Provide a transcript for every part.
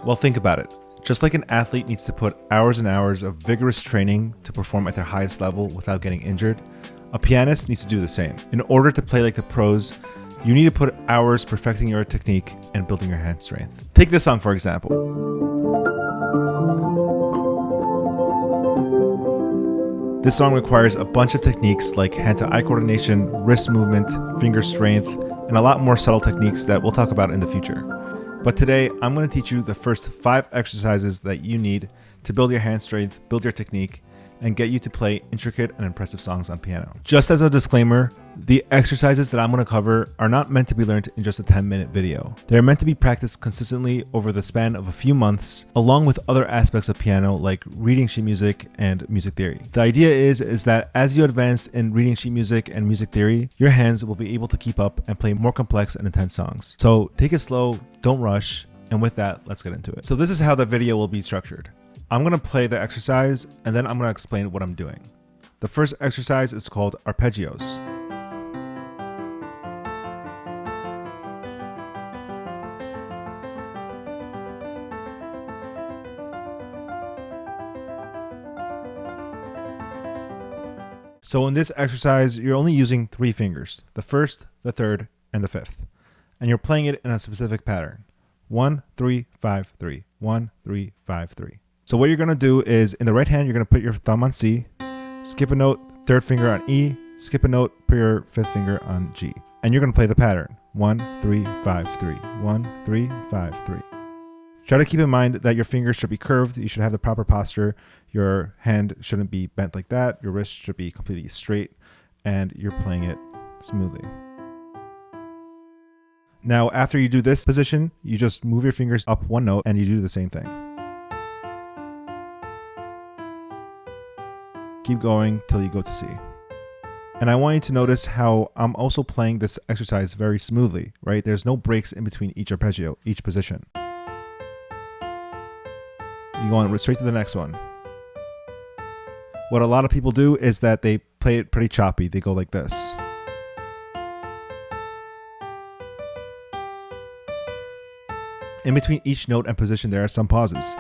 Well, think about it. Just like an athlete needs to put hours and hours of vigorous training to perform at their highest level without getting injured, a pianist needs to do the same. In order to play like the pros, you need to put hours perfecting your technique and building your hand strength. Take this song for example. This song requires a bunch of techniques like hand-to-eye coordination, wrist movement, finger strength, and a lot more subtle techniques that we'll talk about in the future. But today, I'm going to teach you the first 5 exercises that you need to build your hand strength, build your technique, and get you to play intricate and impressive songs on piano. Just as a disclaimer, the exercises that I'm going to cover are not meant to be learned in just a 10-minute video. They're meant to be practiced consistently over the span of a few months, along with other aspects of piano like reading sheet music and music theory. The idea is that as you advance in reading sheet music and music theory, your hands will be able to keep up and play more complex and intense songs. So take it slow, don't rush, and with that, let's get into it. So this is how the video will be structured. I'm going to play the exercise and then I'm going to explain what I'm doing. The first exercise is called arpeggios. So in this exercise, you're only using 3 fingers, the first, the third, and the fifth. And you're playing it in a specific pattern. 1, 3, 5, 3. 1, 3, 5, 3. So what you're going to do is, in the right hand, you're going to put your thumb on C, skip a note, third finger on E, skip a note, put your fifth finger on G. And you're going to play the pattern. 1, 3, 5, 3. 1, 3, 5, 3. Try to keep in mind that your fingers should be curved. You should have the proper posture. Your hand shouldn't be bent like that. Your wrist should be completely straight, and you're playing it smoothly. Now, after you do this position, you just move your fingers up 1 note and you do the same thing. Keep going till you go to C. And I want you to notice how I'm also playing this exercise very smoothly, right? There's no breaks in between each arpeggio, each position. You go on straight to the next one. What a lot of people do is that they play it pretty choppy. They go like this. In between each note and position, there are some pauses.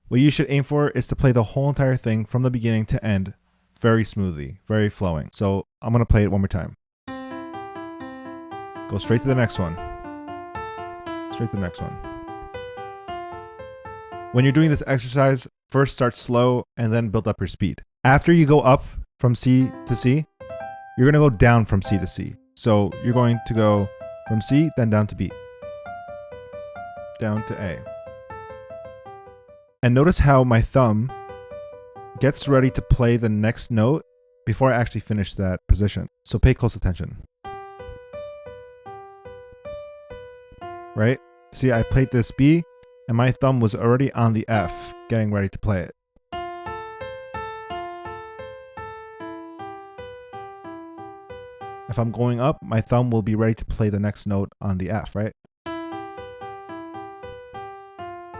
What you should aim for is to play the whole entire thing from the beginning to end very smoothly, very flowing. So I'm going to play it one more time. Go straight to the next one. Straight to the next one. When you're doing this exercise, first start slow and then build up your speed. After you go up from C to C, you're going to go down from C to C. So you're going to go from C, then down to B. Down to A. And notice how my thumb gets ready to play the next note before I actually finish that position. So pay close attention. Right? See, I played this B, and my thumb was already on the F, getting ready to play it. If I'm going up, my thumb will be ready to play the next note on the F, right?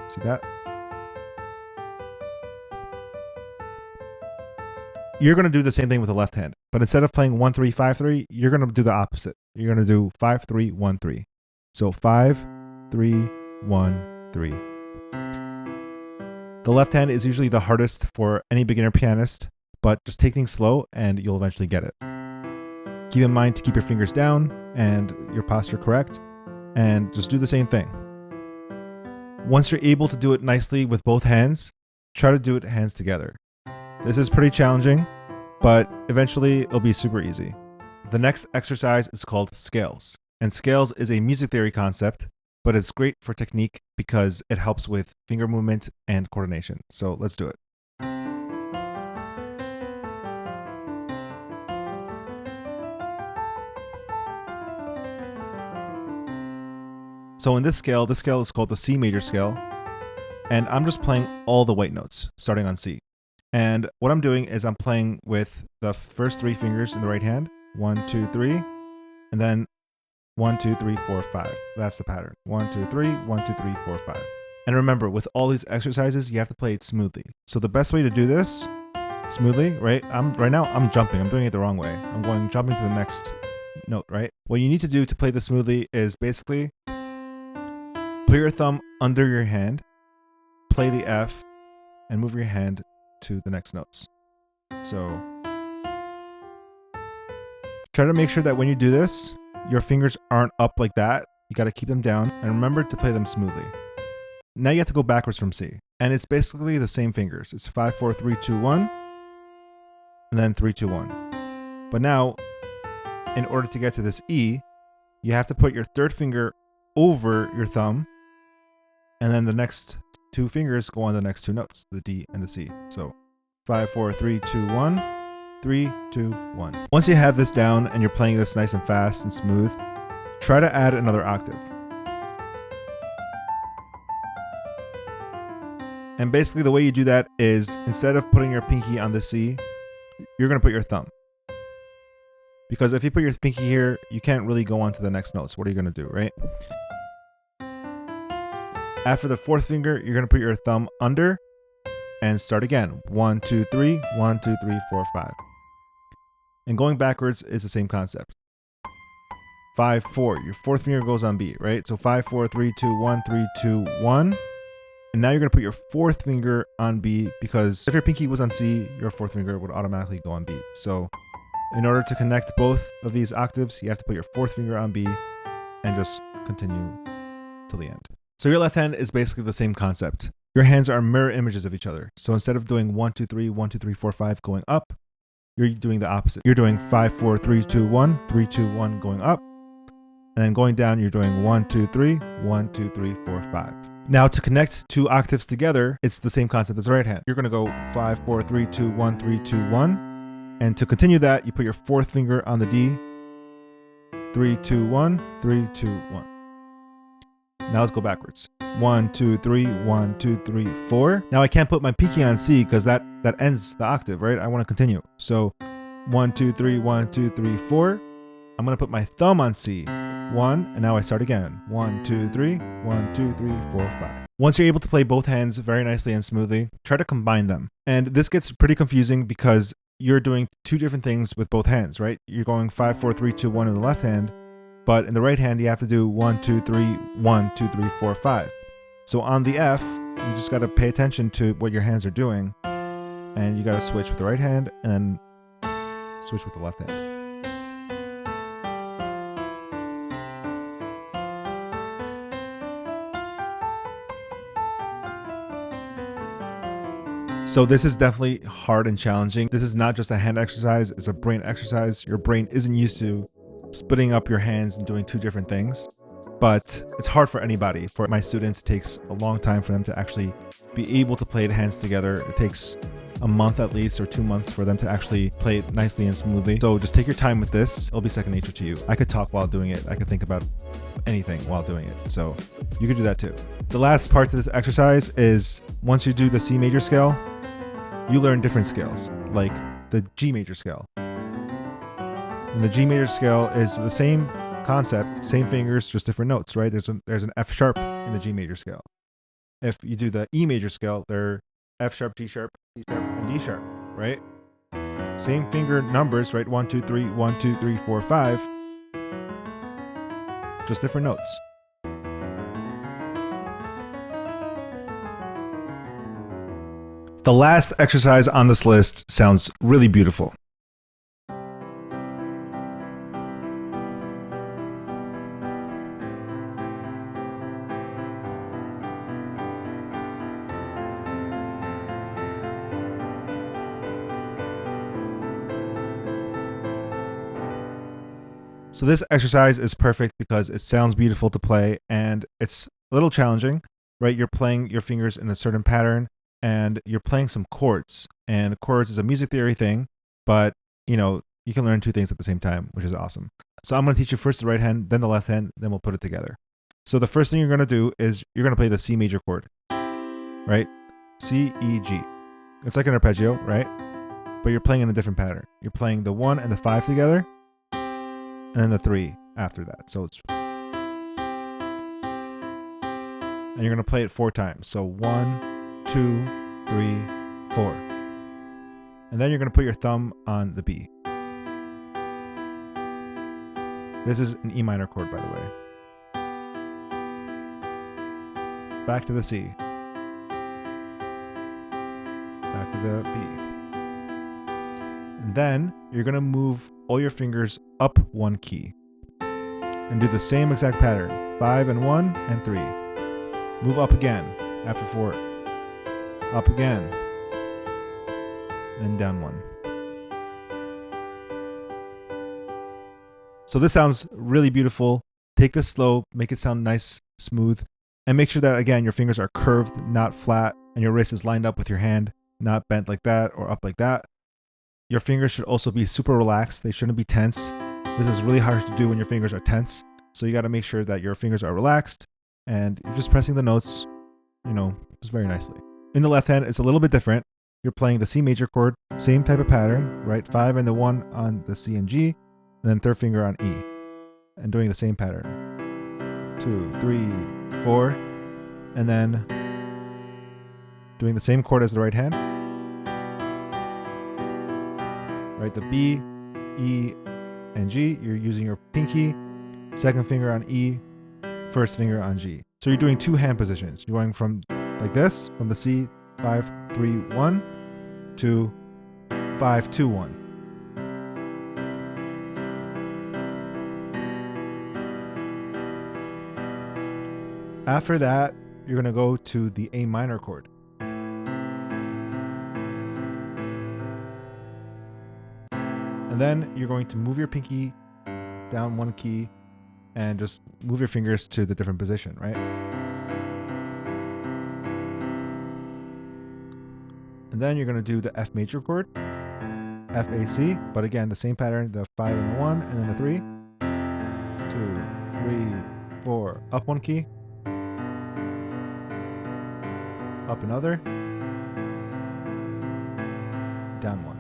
See that? You're going to do the same thing with the left hand, but instead of playing 1, 3, 5, 3, you're going to do the opposite. You're going to do 5, 3, 1, 3. So 5, 3, 1, 3. The left hand is usually the hardest for any beginner pianist, but just take things slow and you'll eventually get it. Keep in mind to keep your fingers down and your posture correct, and just do the same thing. Once you're able to do it nicely with both hands, try to do it hands together. This is pretty challenging, but eventually it'll be super easy. The next exercise is called scales. And scales is a music theory concept, but it's great for technique because it helps with finger movement and coordination. So let's do it. So in this scale is called the C major scale, and I'm just playing all the white notes, starting on C. And what I'm doing is I'm playing with the first 3 fingers in the right hand, 1, 2, 3, and then 1, 2, 3, 4, 5. That's the pattern. 1, 2, 3, 1, 2, 3, 4, 5. And remember, with all these exercises, you have to play it smoothly. So the best way to do this smoothly, right? Right now I'm jumping. I'm doing it the wrong way. I'm jumping to the next note, right? What you need to do to play this smoothly is basically Put your thumb under your hand, play the F, and move your hand to the next notes. So try to make sure that when you do this, your fingers aren't up like that. You got to keep them down, and remember to play them smoothly. Now you have to go backwards from C, and it's basically the same fingers. It's 5, 4, 3, 2, 1, and then 3, 2, 1. But now, in order to get to this E, you have to put your third finger over your thumb, and then the next two fingers go on the next two notes, the D and the C. So 5, 4, 3, 2, 1, 3, 2, 1. Once you have this down and you're playing this nice and fast and smooth, try to add another octave. And basically the way you do that is, instead of putting your pinky on the C, you're going to put your thumb. Because if you put your pinky here, you can't really go on to the next notes. What are you going to do, right? After the fourth finger, you're going to put your thumb under and start again. 1, 2, 3, 1, 2, 3, 4, 5. And going backwards is the same concept. 5, 4. Your fourth finger goes on B, right? So 5, 4, 3, 2, 1, 3, 2, 1. And now you're going to put your fourth finger on B, because if your pinky was on C, your fourth finger would automatically go on B. So in order to connect both of these octaves, you have to put your fourth finger on B and just continue till the end. So your left hand is basically the same concept. Your hands are mirror images of each other. So instead of doing 1, 2, 3, 1, 2, 3, 4, 5 going up, you're doing the opposite. You're doing 5, 4, 3, 2, 1, 3, 2, 1 going up. And then going down, you're doing 1, 2, 3, 1, 2, 3, 4, 5. Now to connect two octaves together, it's the same concept as the right hand. You're going to go 5, 4, 3, 2, 1, 3, 2, 1. And to continue that, you put your fourth finger on the D. 3, 2, 1, 3, 2, 1. Now let's go backwards. 1, 2, 3, 1, 2, 3, 4. Now I can't put my pinky on C because that ends the octave, right? I want to continue. So 1, 2, 3, 1, 2, 3, 4. I'm going to put my thumb on C. 1, and now I start again. 1, 2, 3, 1, 2, 3, 4, 5. Once you're able to play both hands very nicely and smoothly, try to combine them. And this gets pretty confusing because you're doing two different things with both hands, right? You're going 5, 4, 3, 2, 1 in the left hand, but in the right hand, you have to do 1, 2, 3, 1, 2, 3, 4, 5. So on the F, you just got to pay attention to what your hands are doing, and you got to switch with the right hand and then switch with the left hand. So this is definitely hard and challenging. This is not just a hand exercise, it's a brain exercise. Your brain isn't used to splitting up your hands and doing two different things, but it's hard for anybody. For my students, it takes a long time for them to actually be able to play the hands together. It takes a month at least, or 2 months, for them to actually play it nicely and smoothly. So just take your time with this. It'll be second nature to you. I could talk while doing it. I could think about anything while doing it. So you could do that too. The last part to this exercise is, once you do the C major scale, you learn different scales, like the G major scale. And the G major scale is the same concept, same fingers, just different notes, right? There's an F sharp in the G major scale. If you do the E major scale, they're F sharp, G sharp, C sharp, and D sharp, right? Same finger numbers, right? 1, 2, 3, 1, 2, 3, 4, 5. Just different notes. The last exercise on this list sounds really beautiful. So this exercise is perfect because it sounds beautiful to play, and it's a little challenging, right? You're playing your fingers in a certain pattern, and you're playing some chords. And chords is a music theory thing, but you can learn two things at the same time, which is awesome. So I'm going to teach you first the right hand, then the left hand, then we'll put it together. So the first thing you're going to do is you're going to play the C major chord, right? C, E, G. It's like an arpeggio, right? But you're playing in a different pattern. You're playing the 1 and the 5 together, and then the 3 after that. So it's, and you're going to play it 4 times. So 1, 2, 3, 4. And then you're going to put your thumb on the B. This is an E minor chord, by the way. back to the C, back to the B. And then you're going to move all your fingers up one key and do the same exact pattern. 5 and 1 and 3. Move up again after 4. Up again. And down 1. So this sounds really beautiful. Take this slow, make it sound nice, smooth, and make sure that, again, your fingers are curved, not flat, and your wrist is lined up with your hand, not bent like that or up like that. Your fingers should also be super relaxed. They shouldn't be tense. This is really hard to do when your fingers are tense. So you got to make sure that your fingers are relaxed and you're just pressing the notes, just very nicely. In the left hand, it's a little bit different. You're playing the C major chord, same type of pattern, right? 5 and the 1 on the C and G, and then third finger on E, and doing the same pattern. 2, 3, 4, and then doing the same chord as the right hand. Right, the B, E, and G, you're using your pinky, second finger on E, first finger on G. So you're doing 2 hand positions. You're going from like this, from the C, 5, 3, 1, to 5, 2, 1. After that, you're going to go to the A minor chord. And then you're going to move your pinky down one key and just move your fingers to the different position, right? And then you're going to do the F major chord, F, A, C, but again, the same pattern, the 5 and the 1, and then the 3, 2, 3, 4, up one key, up another, down one.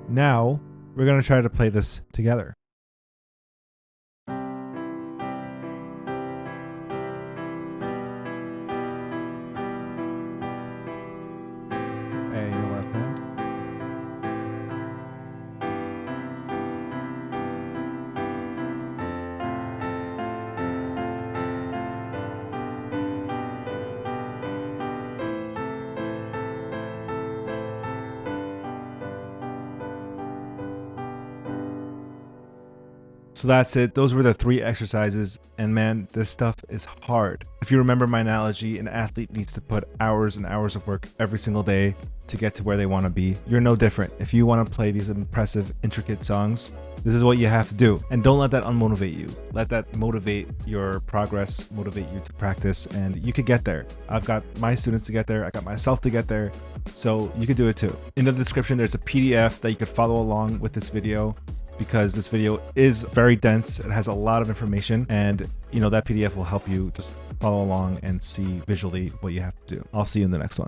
Now, we're going to try to play this together. A in the left hand. So that's it. Those were the 3 exercises. And man, this stuff is hard. If you remember my analogy, an athlete needs to put hours and hours of work every single day to get to where they want to be. You're no different. If you want to play these impressive, intricate songs, this is what you have to do. And don't let that unmotivate you. Let that motivate your progress, motivate you to practice, and you could get there. I've got my students to get there. I got myself to get there. So you could do it too. In the description, there's a PDF that you could follow along with this video, because this video is very dense. It has a lot of information, and that PDF will help you just follow along and see visually what you have to do. I'll see you in the next one.